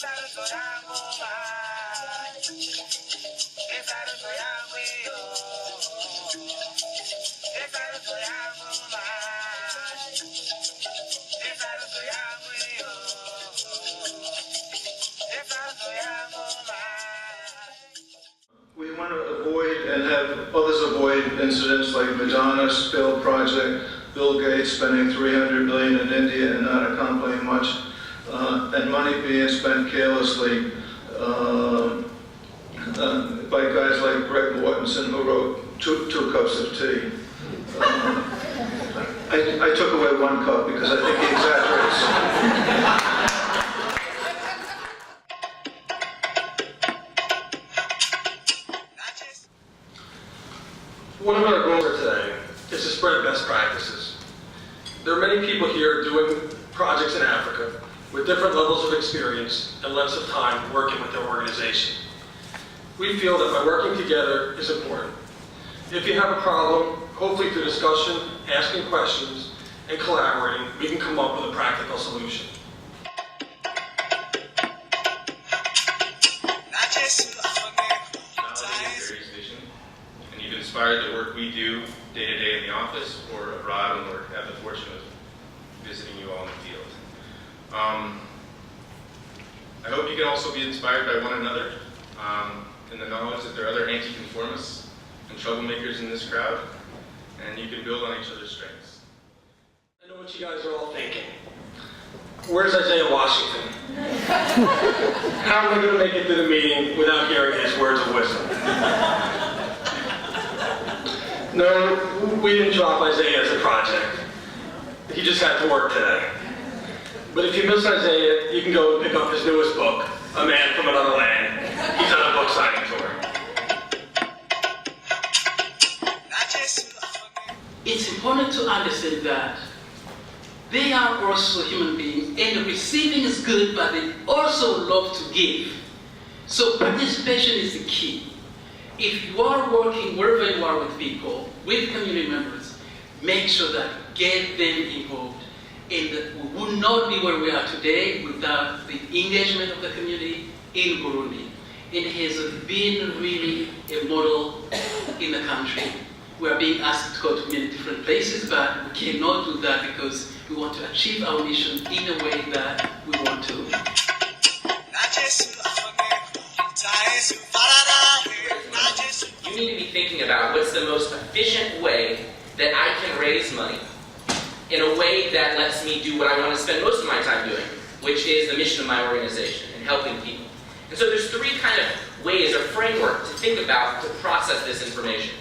We want to avoid and have others avoid incidents like Madonna's failed project, Bill Gates spending $300 million in India and not accomplishing much, and money being spent carelessly by guys like Greg Mortensen, who wrote two cups of tea. I took away 1 cup because I think he exaggerates. One of our goals for today is to spread best practices. There are many people here doing projects in Africa with different levels of experience and lengths of time working with their organization. We feel that by working together is important. If you have a problem, hopefully through discussion, asking questions, and collaborating, we can come up with a practical solution. Inspired the work we do day to day in the office or abroad when we have the fortune of visiting you all in the field. I hope you can also be inspired by one another in the knowledge that there are other anti-conformists and troublemakers in this crowd, and you can build on each other's strengths. I know what you guys are all thinking. Where's Isaiah Washington? How am I going to make it to the meeting without hearing his words of wisdom? No, we didn't drop Isaiah as a project. He just had to work today. But if you miss Isaiah, you can go and pick up his newest book, A Man from Another Land. He's on a book signing tour. It's important to understand that they are also human beings, and receiving is good, but they also love to give. So participation is the key. If you are working wherever you are with people, with community members, make sure that get them involved. And that we would not be where we are today without the engagement of the community in Burundi. It has been really a model in the country. We are being asked to go to many different places, but we cannot do that because we want to achieve our mission in a way that we want to. You need to be thinking about what's the most efficient way that I can raise money in a way that lets me do what I want to spend most of my time doing, which is the mission of my organization and helping people. And so there's 3 kind of ways or framework to think about to process this information.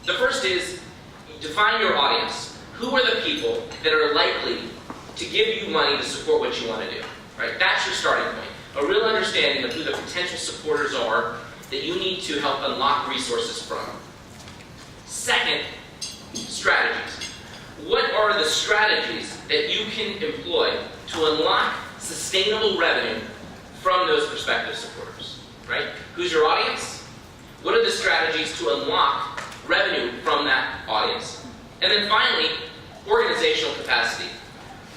The first is define your audience. Who are the people that are likely to give you money to support what you want to do? Right? That's your starting point. A real understanding of who the potential supporters are that you need to help unlock resources from. Second, strategies. What are the strategies that you can employ to unlock sustainable revenue from those prospective supporters? Right? Who's your audience? What are the strategies to unlock revenue from that audience? And then finally, organizational capacity.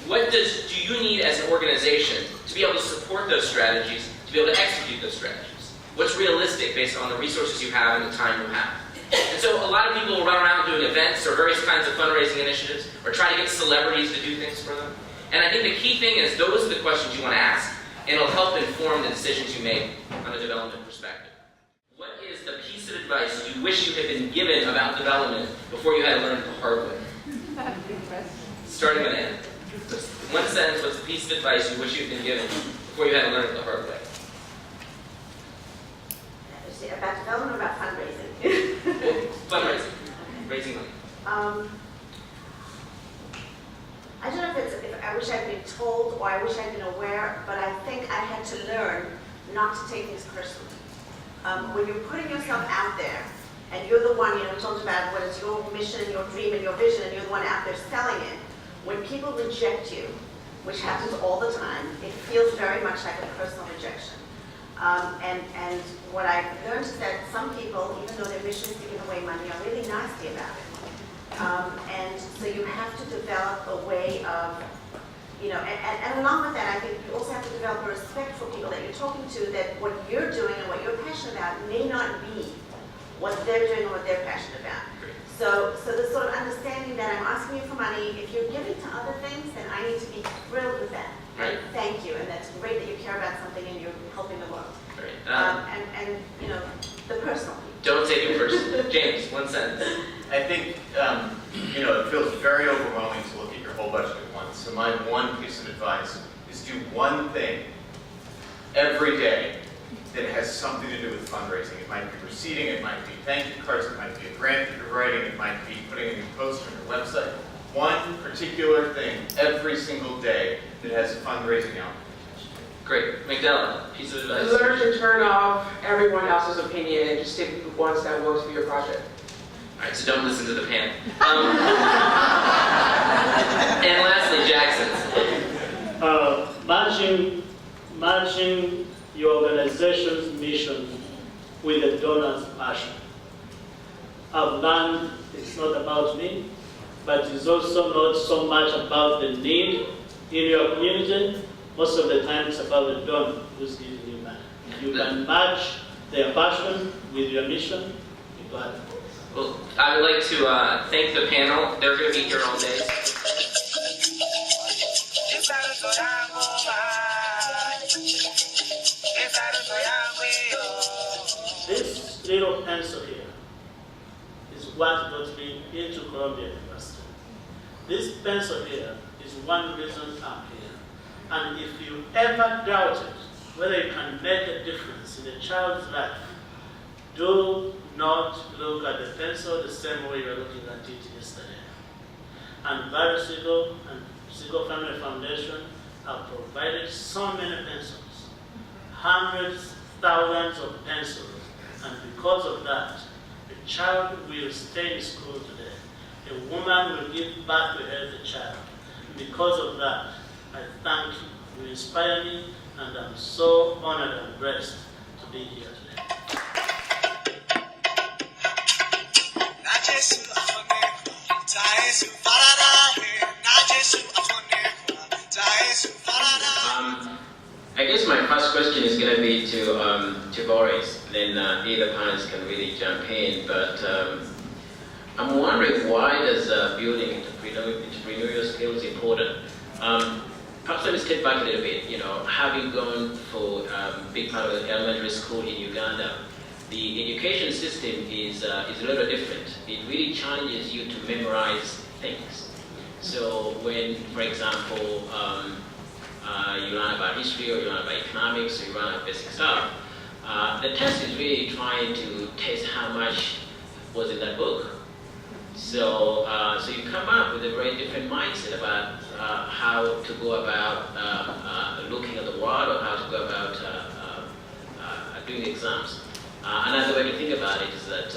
What do you need as an organization to be able to support those strategies, to be able to execute those strategies? What's realistic based on the resources you have and the time you have? And so a lot of people will run around doing events or various kinds of fundraising initiatives or try to get celebrities to do things for them. And I think the key thing is those are the questions you want to ask, and it'll help inform the decisions you make on a development perspective. What is the piece of advice you wish you had been given about development before you had to learn it the hard way? Starting with Anna. One sentence, what's the piece of advice you wish you had been given before you had to learn it the hard way? About development or about fundraising? Well, fundraising. Raising money. I don't know if I wish I'd been told or I wish I'd been aware, but I think I had to learn not to take things personally. When you're putting yourself out there, and you're the one, we talked about what is your mission and your dream and your vision, and you're the one out there selling it, when people reject you, which happens all the time, it feels very much like a personal rejection. And what I've learned is that some people, even though their mission is to give away money, are really nasty about it. And so you have to develop a way of, and along with that, I think you also have to develop a respect for people that you're talking to, that what you're doing and what you're passionate about may not be what they're doing or what they're passionate about. So the sort of understanding that I'm asking you for money, if you're giving to other things, then I need to be thrilled with that. Right. Thank you, and that's great that you care about something and you're helping the world. Right. And the personal. Don't take it personally. James, 1 sentence. I think, it feels very overwhelming to look at your whole budget at once. So my one piece of advice is do one thing every day that has something to do with fundraising. It might be receipting, it might be thank you cards, it might be a grant that you're writing, it might be putting a new post on your website. One particular thing every single day that has a fundraising element. Great. McDowell, piece of advice. Learn to turn off everyone else's opinion and just stick with the ones that works for your project. All right, so don't listen to the pan. And lastly, Jackson. Matching your organization's mission with the donor's passion. I've learned it's not about me, but it's also not so much about the need in your community. Most of the time it's about the donor who's giving you money. You can match their passion with your mission, you got it. Well, I would like to thank the panel. They're going to be here all day. This little pencil here is what got me into Columbia University. This pencil here is one reason I'm here. And if you ever doubted whether you can make a difference in a child's life, do not look at the pencil the same way you were looking at it yesterday. And Barry Segal and Segal Family Foundation have provided so many pencils, hundreds, thousands of pencils, and because of that, a child will stay in school today. A woman will give back to her the child. And because of that, I thank you. You inspire me, and I'm so honored and blessed to be here today. I guess my first question is going to be to Boris, then either panelists can really jump in, but I'm wondering why does building entrepreneurial skills important? Perhaps let me step back a little bit. Having gone for a big part of the elementary school in Uganda, the education system is a little different. It really challenges you to memorize things. So when, for example, you learn about history, or you learn about economics, or you learn about basic stuff, the test is really trying to test how much was in that book. So you come up with a very different mindset about how to go about looking at the world, or how to go about doing the exams. Another way to think about it is that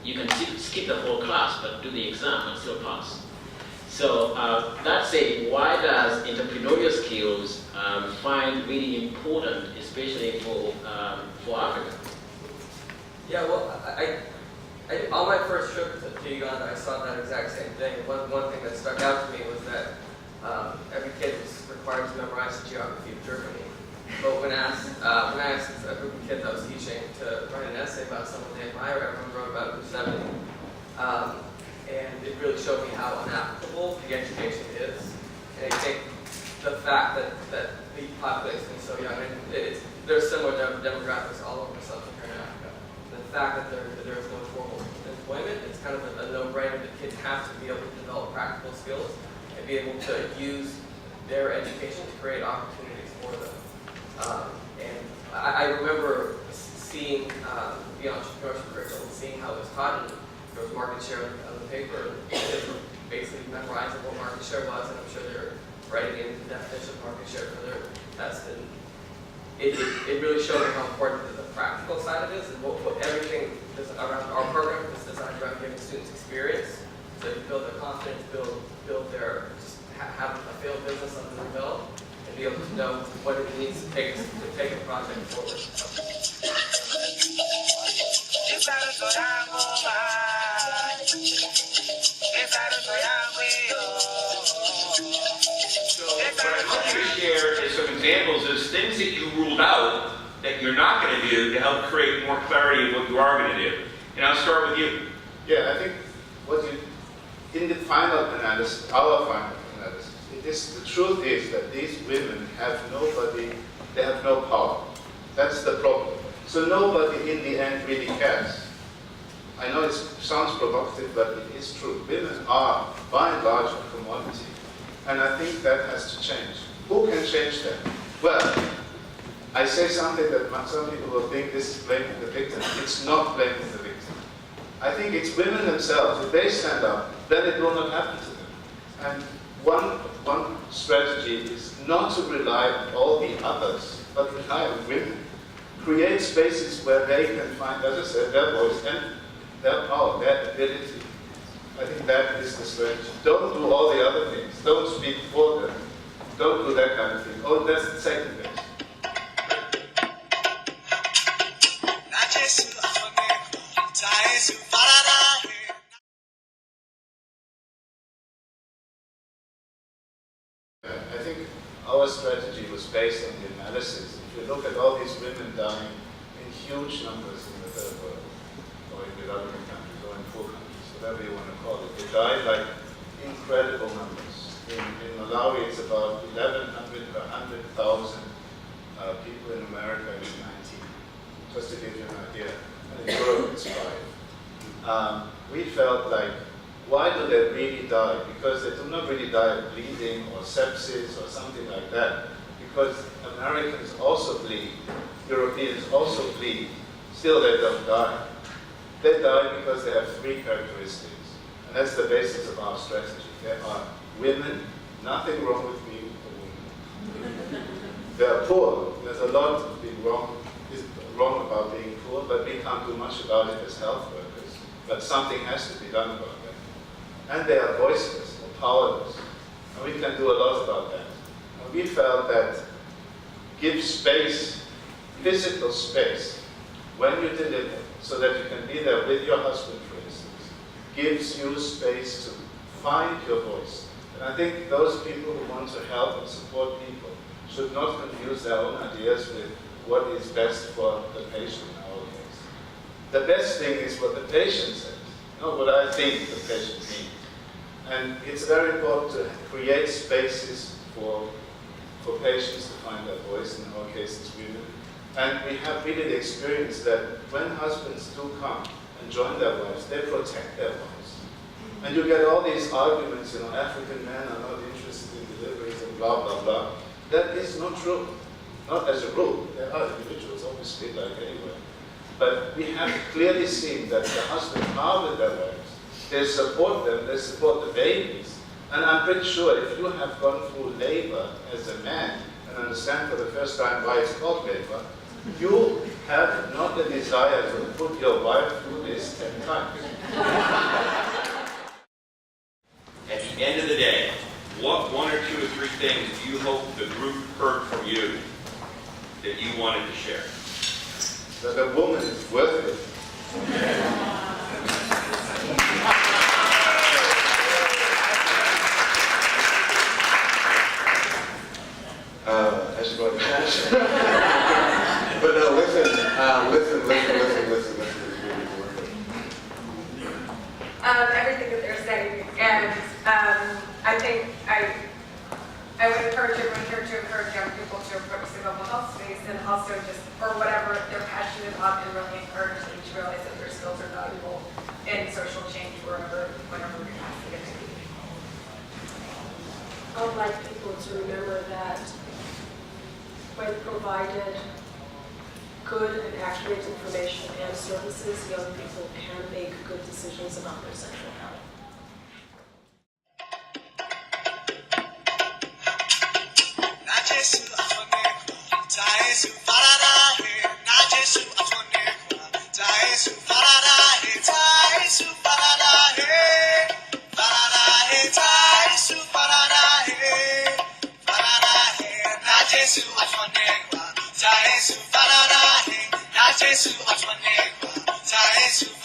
you can skip the whole class, but do the exam and still pass. So that said, why does entrepreneurial skills find really important, especially for Africa? Yeah, well, on my first trip to Uganda, I saw that exact same thing. One thing that stuck out to me was that every kid was required to memorize the geography of Germany. But when I asked a group of kids I was teaching to write an essay about someone they admire, everyone wrote about Museveni. And it really showed me how unapplicable the education is. And I think the fact that the population is so young, and there's similar demographics all over sub-Saharan Africa. The fact that there is no formal employment, it's kind of a no-brainer that kids have to be able to develop practical skills and be able to use their education to create opportunities for them. And I remember seeing the entrepreneurship curriculum, seeing how it was taught, and there was market share on the paper, and kids were basically memorizing what market share was, and I'm sure they're writing in the definition of market share for their test. And it really showed me how important the practical side of it is, and what everything around our program is designed around giving students experience, so you build their confidence, build their, just have a failed business under their belt, and be able to know what it needs to take a project forward. Esa examples as things that you ruled out that you're not going to do to help create more clarity of what you are going to do. And I'll start with you. Yeah, I think in the final analysis, our final analysis, the truth is that these women have nobody, they have no power. That's the problem. So nobody in the end really cares. I know it sounds provocative, but it is true. Women are, by and large, a commodity. And I think that has to change. Who can change that? Well, I say something that some people will think this is blaming the victim. It's not blaming the victim. I think it's women themselves. If they stand up, then it will not happen to them. And one strategy is not to rely on all the others, but rely on women. Create spaces where they can find, as I said, their voice and their power, their ability. I think that is the strategy. Don't do all the other things. Don't speak for them. Don't do that kind of thing. Oh, that's the second best. I think our strategy was based on the analysis. If you look at all these women dying in huge numbers in the third world, or in developing countries, or in poor countries, whatever you want to call it, they died like incredible numbers. In Malawi, it's about 1,100 per 100,000 people. In America, it's 19. Just to give you an idea. And in Europe, it's 5. We felt like, why do they really die? Because they do not really die of bleeding or sepsis or something like that. Because Americans also bleed, Europeans also bleed, still they don't die. They die because they have 3 characteristics. And that's the basis of our strategy. They are women, nothing wrong with being a woman. They are poor. There's a lot being wrong about being poor, but we can't do much about it as health workers. But something has to be done about that. And they are voiceless or powerless. And we can do a lot about that. And we felt that give space, physical space, when you deliver, so that you can be there with your husband, for instance, gives you space to find your voice. And I think those people who want to help and support people should not confuse their own ideas with what is best for the patient in our case. The best thing is what the patient says, not what I think the patient needs. And it's very important to create spaces for patients to find their voice, in our case it's women. And we have really the experience that when husbands do come and join their wives, they protect their wives. And you get all these arguments, African men are not interested in deliveries and blah, blah, blah. That is not true. Not as a rule. There are individuals, obviously, like anywhere. But we have clearly seen that the husbands are with their wives. They support them, they support the babies. And I'm pretty sure if you have gone through labor as a man and understand for the first time why it's called labor, you have not the desire to put your wife through this 10 times. At the end of the day, what 1 or 2 or 3 things do you hope the group heard from you that you wanted to share? That a woman is worth it. I should go to cash. But no, listen. It's really worth it. Everything that they're saying, and I think I would encourage everyone here to encourage young people to approach the mental health space and also just, or whatever they're passionate about, and really encourage them to realize that their skills are valuable in social change whenever we're asking it to be. I would like people to remember that when provided good and accurate information and services, young people can make good decisions about their sexual health. Jesus,